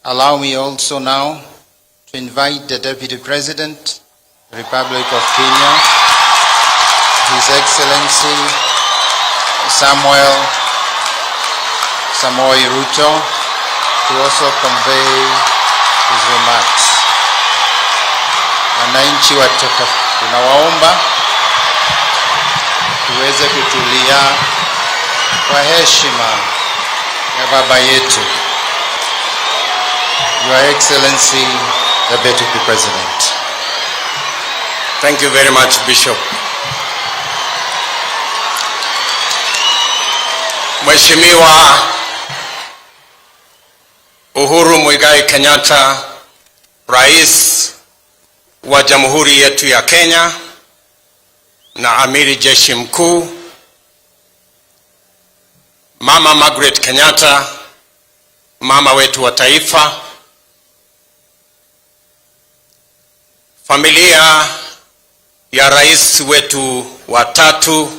Allow me also now to invite the Deputy President, the Republic of Kenya, His Excellency Samoei Ruto, to also convey his remarks. Wananchi watoka, tunawaomba tuweze kutulia kwa heshima ya baba yetu, Your Excellency, the Deputy President. Thank you very much, Bishop. Mheshimiwa Uhuru Muigai Kenyatta, Rais wa Jamhuri yetu ya Kenya na Amiri Jeshi Mkuu, Mama Margaret Kenyatta, mama wetu wa taifa, familia ya rais wetu wa tatu